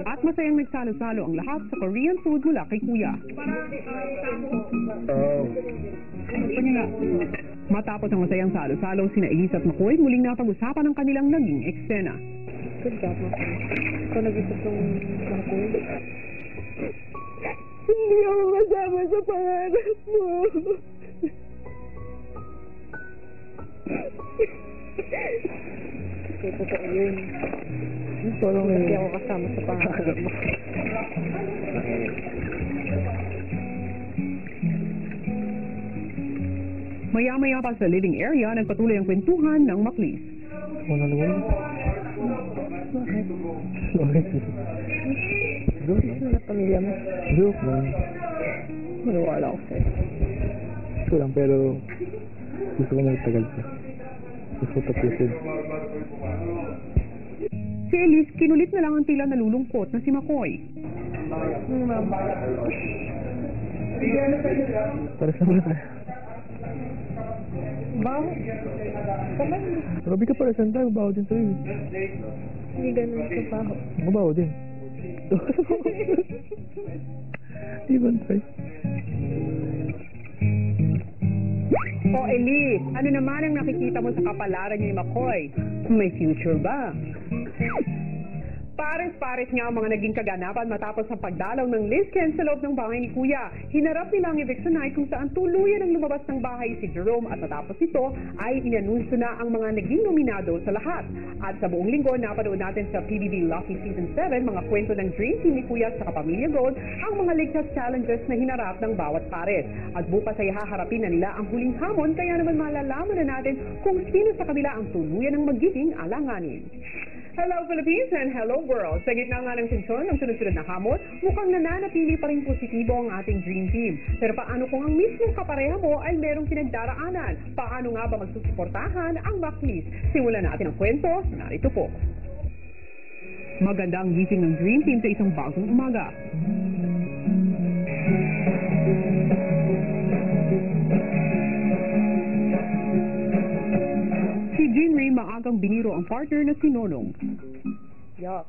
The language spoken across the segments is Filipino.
At masayang nagsalo-salo ang lahat sa Korean food mula kay Kuya. Matapos ang masayang salo-salo, sina Elisa at McCoy muling napag-usapan ang kanilang naging eksena. Good job, McCoy. Ikaw nag-isip ng McCoy? Hindi ako kasama sa pangarap mo. Kasi totoo yun. Parang Hindi ako kasama sa pangarap mo. Maya-maya pa sa living area, nagpatuloy ang kwentuhan ng Maclis. Wala naman. Bakit? Joke lang. Ano pamilya mo? Joke lang. Maniwala ako sa'yo. Gusto lang, pero gusto ko magtagal pa. Gusto tapusin. Si Elise, kinulit na lang ang tila nalulungkot na si McCoy. Para sa mga. Baho? Kamay mo. Grabe ka para saan tayo, mabaho din tayo. Hindi ganun sa baho. Mabaho din. Ibang tayo. O Elise, ano naman ang nakikita mo sa kapalaran ni McCoy? May future ba? Pares-pares nga ang mga naging kaganapan matapos ang pagdalaw ng Liz Ken sa loob ng bahay ni Kuya. Hinarap nila ang eviction night kung saan tuluyan ang lumabas ng bahay si Jerome at matapos ito ay inanunsyo na ang mga naging nominado sa lahat. At sa buong linggo, napanood natin sa PBB Lucky Season 7 mga kwento ng Dream Team ni Kuya sa Kapamilya Gold ang mga ligtas challenges na hinarap ng bawat pares. At bukas ay haharapin na nila ang huling hamon kaya naman malalaman na natin kung sino sa kabila ang tuluyan ng magiging alanganin. Hello Philippines and hello world! Sa gitna nga ng tensyon ng sunod-sunod na hamon, mukhang nananatili pa rin positibo ang ating Dream Team. Pero paano kung ang mismong kapareha mo ay merong pinagdaraanan? Paano nga ba magsusuportahan ang Maclis? Simulan natin ang kwento, narito po. Maganda ang gising ng Dream Team sa isang bagong umaga. Si Jinri maagang biniro ang partner na si Nonong. Yuck.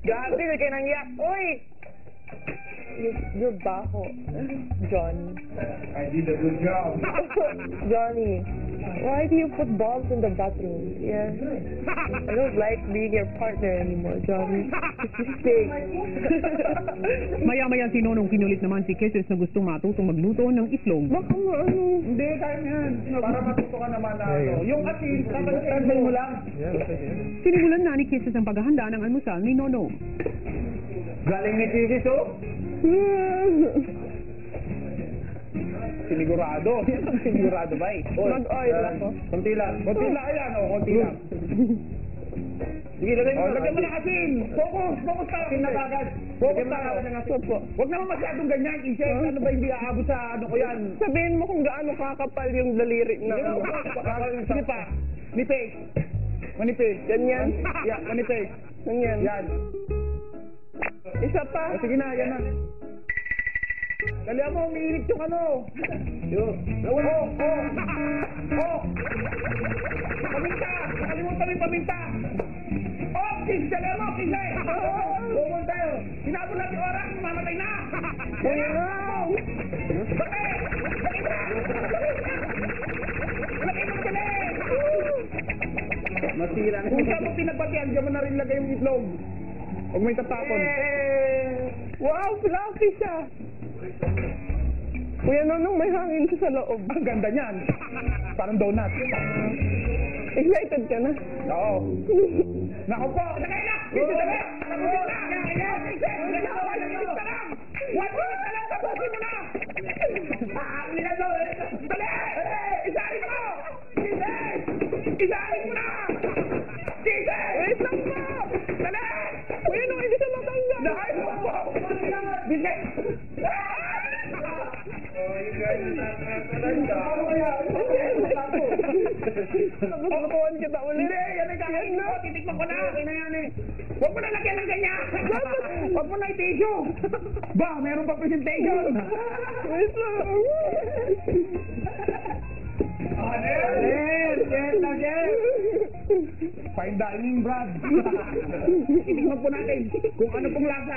Grabe, may kayo ng yak. Uy! You're baho, Johnny. I did a good job. Johnny, why do you put balls in the bathroom? Yeah. I don't like being your partner anymore, Johnny. You stink. Maya-maya si Nonong kinulit naman si Kisses na gustong matutong magluto ng itlog. Baka ano? Hindi, kaya yan. Para matuto ka naman na ano. Yung asin, kapag mo lang. Sinimulan na ni Kisses ang paghahanda ng almusal ni Nonong. Galing ni Tisis, oh. Sinigurado. Sinigurado ba eh? Mag-oil ako. Konti lang. Konti lang. Ayan, oh. Konti lang. Sige, lagay mo. Lagay mo ng asin. Focus. Focus tayo. Asin na kagad. Focus tayo. Huwag naman masyadong ganyan. Isip, ano ba hindi aabot sa ano ko yan? Sabihin mo kung gaano kakapal yung daliri na. Sige pa. Manipis. Manipis. Ganyan. Yan, manipis. Ganyan. Yan. Isa pa. Sige na, yan na. Dali mo, umiinit yung ano. Yun. Oh. Paminta. Nakalimutan mo yung paminta. Oh, kiss. Dali mo, kiss. Bumon tayo. Sinabon natin oras, mamatay na. Bakit? Lagay mo dali. Masira na. Kung saan mo pinagbatihan, diyan mo na rin lagay yung itlog. Huwag may tatapon. Wow, fluffy siya. Kuya Nonong, may hangin siya sa loob. Ang ganda niyan. Parang donut. Excited ka na? Oo. Naku po. Lagay na! Kasi dali! Tapusin na! One minute na lang! Tapusin mo na! Nilan mo! Dali! Isahin mo! Isahin mo na! Wait lang po! Dali! Kuya Nonong, hindi ka matanggal. Dahil mo po! Bigay! Nakukuhan kita ulit. Hindi, yan ay kakain mo. Titikman ko na. Okay na yan eh. Huwag mo na lagyan ng ganyan. Huwag mo na i-tissue. Ba, meron pa presentation. Wait lang. Again. fine dining, Brad. Itignan po natin kung ano pong lasa.